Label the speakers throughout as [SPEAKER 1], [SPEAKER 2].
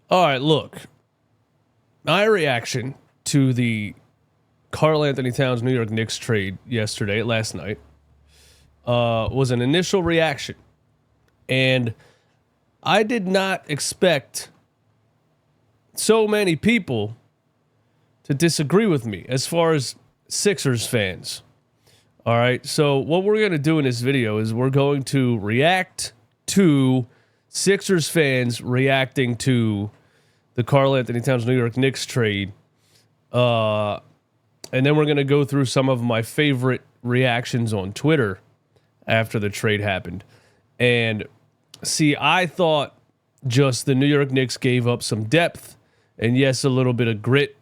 [SPEAKER 1] All right, look. My reaction to the Karl Anthony Towns New York Knicks trade last night, was an initial reaction. And I did not expect so many people to disagree with me as far as Sixers fans. All right, so what we're going to do in this video is we're going to react to Sixers fans reacting to the Karl Anthony Towns New York Knicks trade. And then we're going to go through some of my favorite reactions on Twitter after the trade happened. And see, I thought just the New York Knicks gave up some depth and, yes, a little bit of grit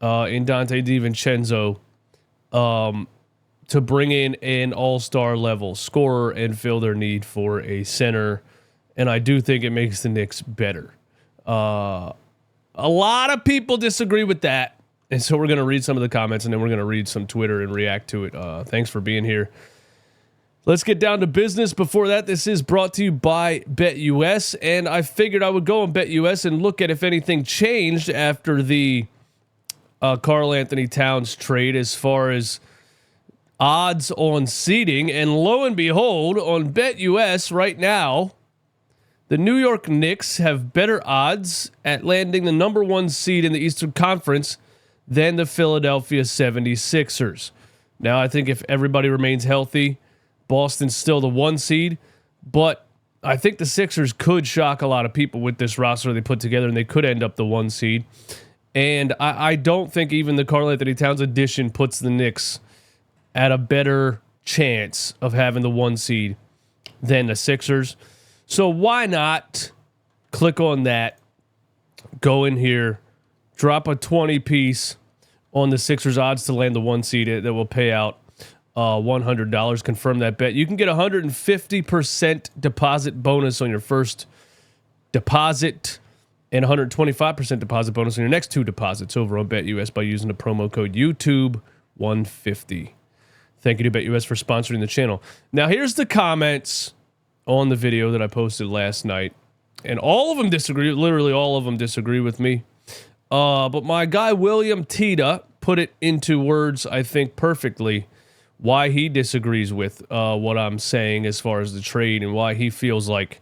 [SPEAKER 1] in Donte DiVincenzo to bring in an all-star level scorer and fill their need for a center. And I do think it makes the Knicks better. A lot of people disagree with that. And so we're going to read some of the comments, and then we're going to read some Twitter and react to it. Thanks for being here. Let's get down to business. Before that, this is brought to you by BetUS, and I figured I would go on BetUS and look at if anything changed after the Karl Anthony Towns trade as far as odds on seeding. And lo and behold, on BetUS right now, the New York Knicks have better odds at landing the number one seed in the Eastern Conference than the Philadelphia 76ers. Now, I think if everybody remains healthy, Boston's still the one seed, but I think the Sixers could shock a lot of people with this roster they put together, and they could end up the one seed. And I don't think even the Karl Anthony Towns addition puts the Knicks at a better chance of having the one seed than the Sixers. So why not click on that, go in here, drop a 20 piece on the Sixers odds to land the one seed that will pay out $100. Confirm that bet. You can get 150% deposit bonus on your first deposit and 125% deposit bonus on your next two deposits over on BetUS by using the promo code YouTube150. Thank you to BetUS for sponsoring the channel. Now here's the comments on the video that I posted last night, and all of them disagree. Literally all of them disagree with me. But my guy William Tita put it into words, I think, perfectly, why he disagrees with what I'm saying as far as the trade and why he feels like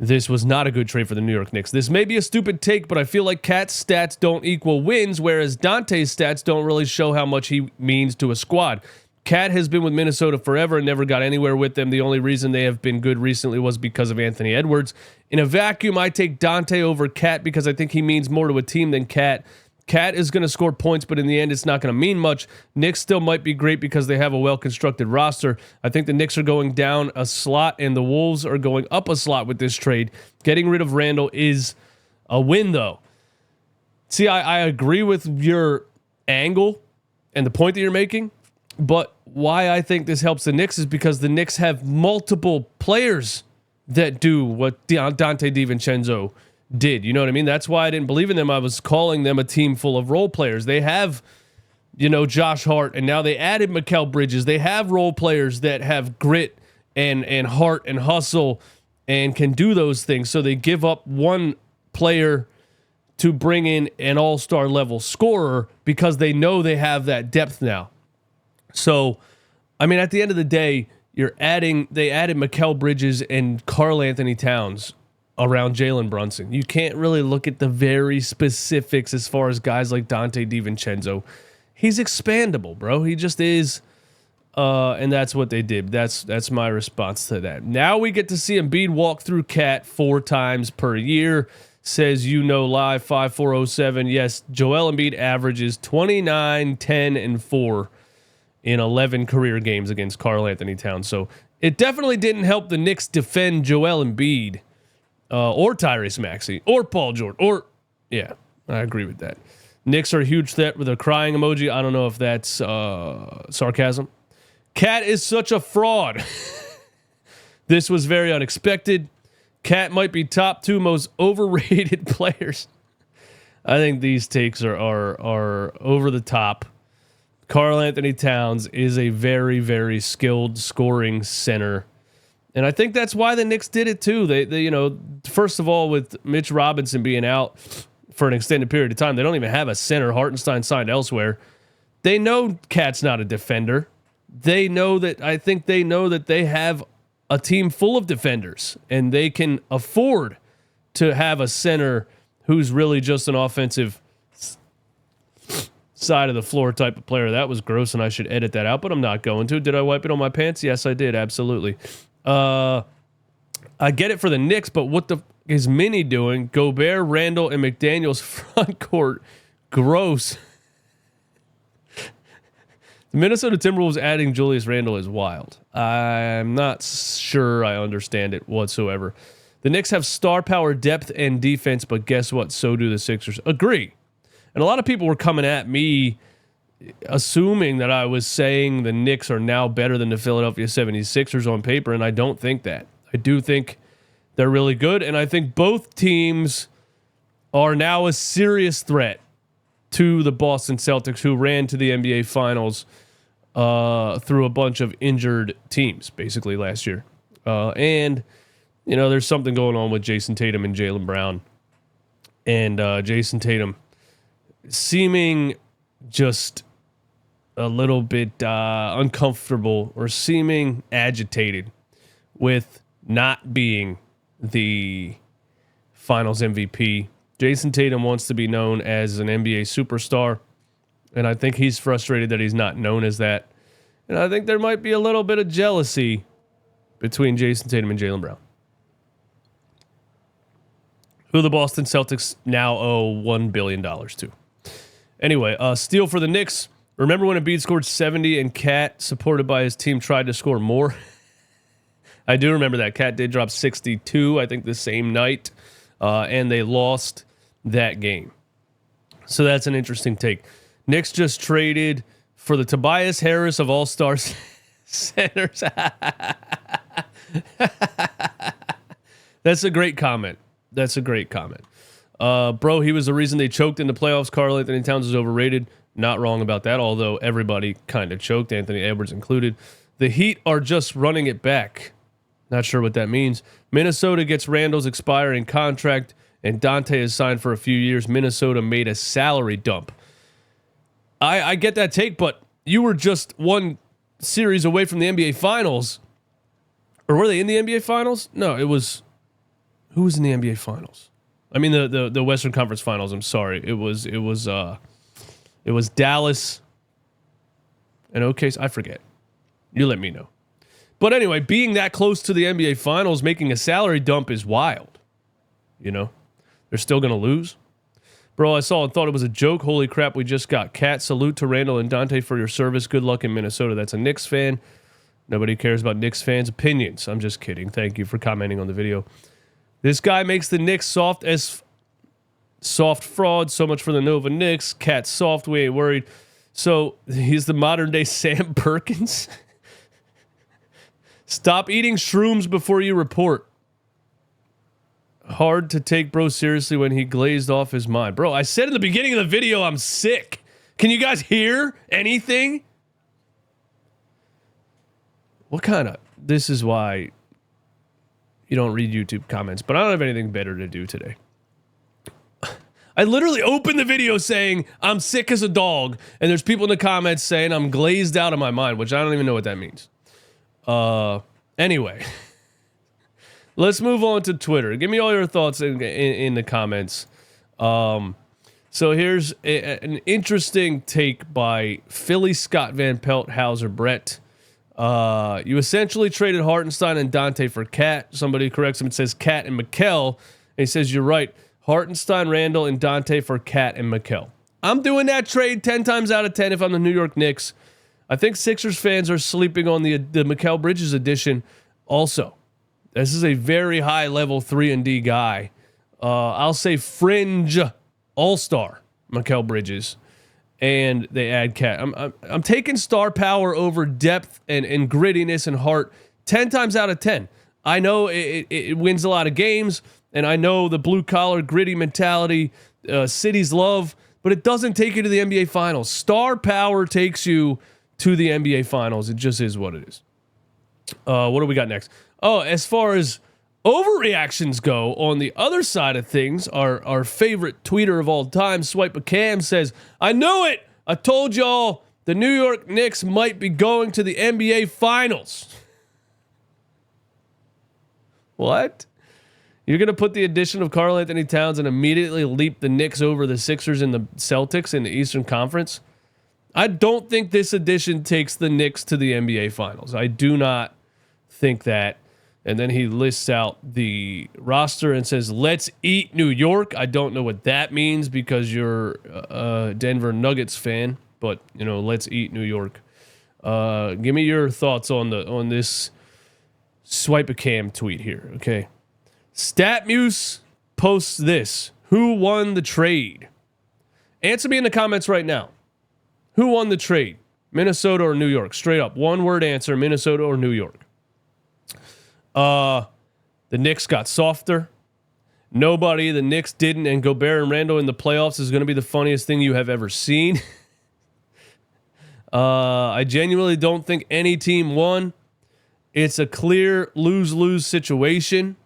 [SPEAKER 1] this was not a good trade for the New York Knicks. This may be a stupid take, but I feel like Cat's stats don't equal wins, whereas Dante's stats don't really show how much he means to a squad. Cat has been with Minnesota forever and never got anywhere with them. The only reason they have been good recently was because of Anthony Edwards. In a vacuum, I take Donte over Cat because I think he means more to a team than Cat. Cat is going to score points, but in the end, it's not going to mean much. Knicks still might be great because they have a well-constructed roster. I think the Knicks are going down a slot, and the Wolves are going up a slot with this trade. Getting rid of Randall is a win, though. See, I agree with your angle and the point that you're making, but why I think this helps the Knicks is because the Knicks have multiple players that do what Donte DiVincenzo did. You know what I mean? That's why I didn't believe in them. I was calling them a team full of role players. They have, Josh Hart, and now they added Mikal Bridges. They have role players that have grit and heart and hustle and can do those things. So they give up one player to bring in an all-star level scorer because they know they have that depth now. So, I mean, at the end of the day, they added Mikal Bridges and Karl Anthony Towns around Jalen Brunson. You can't really look at the very specifics as far as guys like Donte DiVincenzo. He's expandable, bro. He just is. And that's what they did. That's my response to that. Now we get to see Embiid walk through Cat 4 times per year. Says live 5407. Yes, Joel Embiid averages 29, 10, and 4 in 11 career games against Karl Anthony Towns. So it definitely didn't help the Knicks defend Joel Embiid. Or Tyrese Maxey, or Paul George, I agree with that. Knicks are a huge threat with a crying emoji. I don't know if that's sarcasm. Cat is such a fraud. This was very unexpected. Cat might be top 2 most overrated players. I think these takes are over the top. Karl Anthony Towns is a very, very skilled scoring center. And I think that's why the Knicks did it too. They first of all, with Mitch Robinson being out for an extended period of time, they don't even have a center. Hartenstein signed elsewhere. They know Cat's not a defender. I think they know that they have a team full of defenders, and they can afford to have a center who's really just an offensive side of the floor type of player. That was gross, and I should edit that out, but I'm not going to. Did I wipe it on my pants? Yes, I did. Absolutely. I get it for the Knicks, but what the is Minnie doing? Gobert, Randall, and McDaniels front court. Gross. The Minnesota Timberwolves adding Julius Randle is wild. I'm not sure I understand it whatsoever. The Knicks have star power, depth, and defense, but guess what? So do the Sixers. Agree. And a lot of people were coming at me assuming that I was saying the Knicks are now better than the Philadelphia 76ers on paper, and I don't think that. I do think they're really good, and I think both teams are now a serious threat to the Boston Celtics, who ran to the NBA Finals through a bunch of injured teams, basically, last year. And, there's something going on with Jason Tatum and Jaylen Brown. And Jason Tatum seeming just a little bit uncomfortable or seeming agitated with not being the Finals MVP. Jason Tatum wants to be known as an NBA superstar, and I think he's frustrated that he's not known as that. And I think there might be a little bit of jealousy between Jason Tatum and Jaylen Brown, who the Boston Celtics now owe $1 billion to. Anyway, steal for the Knicks. Remember when Embiid scored 70 and Cat, supported by his team, tried to score more? I do remember that. Cat did drop 62, I think, the same night, and they lost that game. So that's an interesting take. Knicks just traded for the Tobias Harris of All-Star centers. That's a great comment. Bro, he was the reason they choked in the playoffs. Karl Anthony Towns is overrated. Not wrong about that, although everybody kind of choked, Anthony Edwards included. The Heat are just running it back. Not sure what that means. Minnesota gets Randall's expiring contract, and Dante is signed for a few years. Minnesota made a salary dump. I get that take, but you were just one series away from the NBA Finals. Or were they in the NBA Finals? No, it was... Who was in the NBA Finals? I mean, the Western Conference Finals. I'm sorry. It was Dallas and OKC. I forget. You let me know. But anyway, being that close to the NBA Finals, making a salary dump is wild. They're still going to lose. Bro, I saw and thought it was a joke. Holy crap, we just got Cat. Salute to Randall and Dante for your service. Good luck in Minnesota. That's a Knicks fan. Nobody cares about Knicks fans' opinions. I'm just kidding. Thank you for commenting on the video. This guy makes the Knicks soft fraud. So much for the Nova Knicks. Cat soft. We ain't worried. So he's the modern day Sam Perkins. Stop eating shrooms before you report. Hard to take bro seriously when he glazed off his mind. Bro, I said in the beginning of the video I'm sick. Can you guys hear anything? This is why you don't read YouTube comments, but I don't have anything better to do today. I literally opened the video saying I'm sick as a dog, and there's people in the comments saying I'm glazed out of my mind, which I don't even know what that means. Anyway, let's move on to Twitter. Give me all your thoughts in the comments. So here's an interesting take by Philly Scott Van Pelt Hauser Brett. You essentially traded Hartenstein and Dante for Cat. Somebody corrects him and says Cat and Mikal. And he says, you're right. Hartenstein, Randall, and Dante for Cat and Mikal. I'm doing that trade 10 times out of 10 if I'm the New York Knicks. I think Sixers fans are sleeping on the Mikal Bridges edition also. This is a very high-level 3-and-D guy. I'll say fringe all-star Mikal Bridges. And they add Cat. I'm taking star power over depth and grittiness and heart 10 times out of 10. I know it wins a lot of games, and I know the blue-collar, gritty mentality cities love, but it doesn't take you to the NBA Finals. Star power takes you to the NBA Finals. It just is what it is. What do we got next? Oh, as far as overreactions go, on the other side of things, our favorite tweeter of all time, Swipe a Cam, says, I knew it. I told y'all the New York Knicks might be going to the NBA Finals. What? You're going to put the addition of Karl Anthony Towns and immediately leap the Knicks over the Sixers and the Celtics in the Eastern Conference? I don't think this addition takes the Knicks to the NBA Finals. I do not think that. And then he lists out the roster and says, let's eat New York. I don't know what that means because you're a Denver Nuggets fan, but, let's eat New York. Give me your thoughts on this Swipe a Cam tweet here, okay? StatMuse posts this. Who won the trade? Answer me in the comments right now. Who won the trade? Minnesota or New York? Straight up. One word answer, Minnesota or New York. The Knicks got softer. Nobody, the Knicks didn't, and Gobert and Randle in the playoffs is going to be the funniest thing you have ever seen. I genuinely don't think any team won. It's a clear lose-lose situation.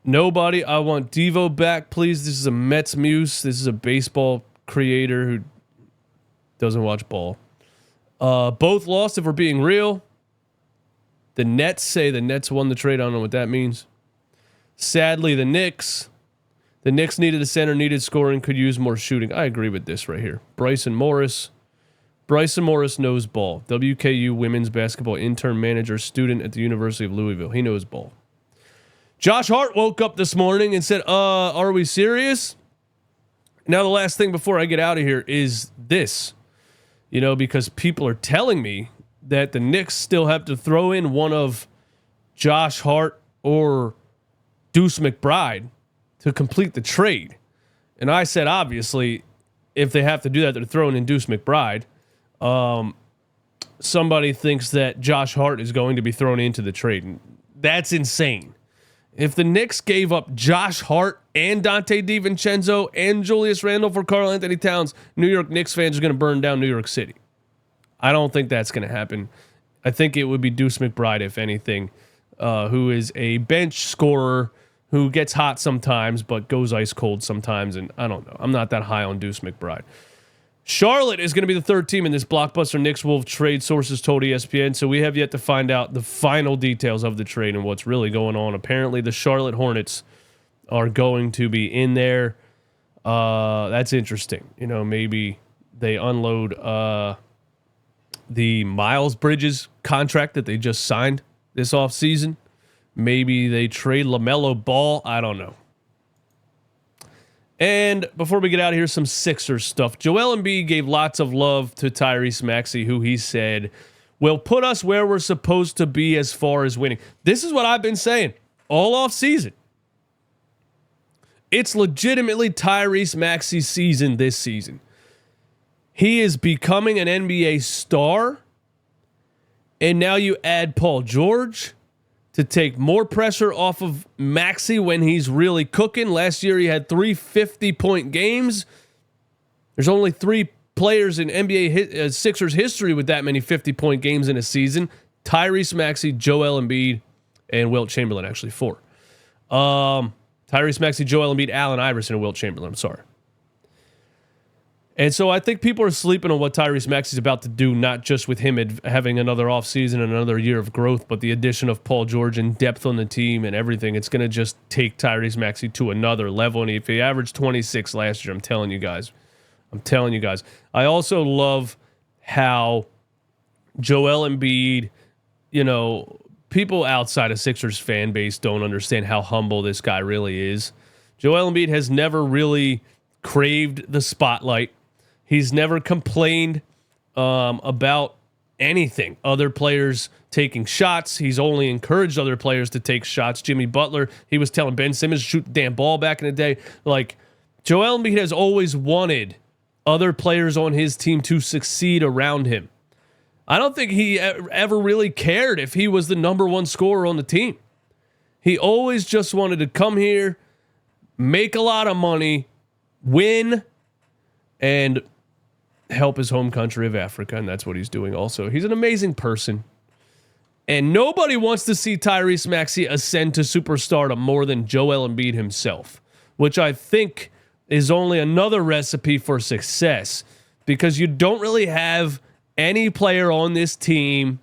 [SPEAKER 1] Nobody. I want Devo back, please. This is a Mets muse. This is a baseball creator who doesn't watch ball. Both lost if we're being real. The Nets say the Nets won the trade. I don't know what that means. Sadly, the Knicks needed a center, needed scoring, could use more shooting. I agree with this right here. Bryson Morris knows ball. WKU women's basketball intern manager, student at the University of Louisville. He knows ball. Josh Hart woke up this morning and said, are we serious? Now, the last thing before I get out of here is this, because people are telling me that the Knicks still have to throw in one of Josh Hart or Deuce McBride to complete the trade. And I said, obviously, if they have to do that, they're throwing in Deuce McBride. Somebody thinks that Josh Hart is going to be thrown into the trade. That's insane. If the Knicks gave up Josh Hart and Dante DiVincenzo and Julius Randle for Karl Anthony Towns, New York Knicks fans are going to burn down New York City. I don't think that's going to happen. I think it would be Deuce McBride, if anything, who is a bench scorer who gets hot sometimes but goes ice cold sometimes. And I don't know. I'm not that high on Deuce McBride. Charlotte is going to be the third team in this blockbuster Knicks Wolves trade, sources told ESPN. So we have yet to find out the final details of the trade and what's really going on. Apparently, the Charlotte Hornets are going to be in there. That's interesting. Maybe they unload the Miles Bridges contract that they just signed this offseason. Maybe they trade LaMelo Ball. I don't know. And before we get out of here, some Sixers stuff. Joel Embiid gave lots of love to Tyrese Maxey, who he said will put us where we're supposed to be as far as winning. This is what I've been saying all off season. It's legitimately Tyrese Maxey's season this season. He is becoming an NBA star. And now you add Paul George to take more pressure off of Maxey when he's really cooking. Last year he had 3 50-point games. There's only 3 players in NBA Sixers history with that many 50-point games in a season. Tyrese Maxey, Joel Embiid, and Wilt Chamberlain, actually 4. Tyrese Maxey, Joel Embiid, Allen Iverson, and Wilt Chamberlain. I'm sorry. And so I think people are sleeping on what Tyrese Maxey's about to do, not just with him having another offseason and another year of growth, but the addition of Paul George and depth on the team and everything. It's going to just take Tyrese Maxey to another level. And if he averaged 26 last year, I'm telling you guys. I also love how Joel Embiid, people outside of Sixers fan base don't understand how humble this guy really is. Joel Embiid has never really craved the spotlight. He's never complained about anything. Other players taking shots. He's only encouraged other players to take shots. Jimmy Butler, he was telling Ben Simmons to shoot the damn ball back in the day. Like, Joel Embiid has always wanted other players on his team to succeed around him. I don't think he ever really cared if he was the number one scorer on the team. He always just wanted to come here, make a lot of money, win, and help his home country of Africa, and that's what he's doing also. He's an amazing person. And nobody wants to see Tyrese Maxey ascend to superstardom more than Joel Embiid himself, which I think is only another recipe for success, because you don't really have any player on this team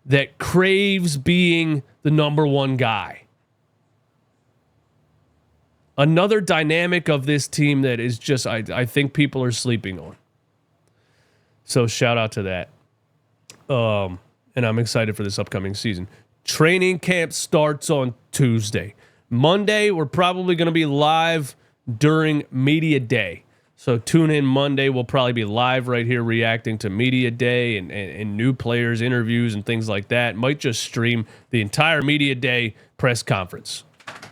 [SPEAKER 1] that craves being the number one guy. Another dynamic of this team that is just, I think people are sleeping on. So shout out to that. And I'm excited for this upcoming season. Training camp starts on Tuesday. Monday, we're probably going to be live during Media Day. So tune in Monday. We'll probably be live right here reacting to Media Day and new players, interviews, and things like that. Might just stream the entire Media Day press conference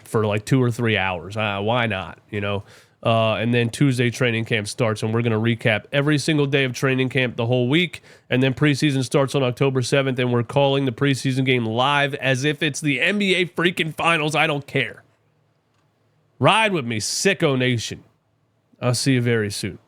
[SPEAKER 1] for like 2 or 3 hours. Why not? You know? And then Tuesday training camp starts, and we're going to recap every single day of training camp the whole week. And then preseason starts on October 7th, and we're calling the preseason game live as if it's the NBA freaking finals. I don't care. Ride with me, Sicko Nation. I'll see you very soon.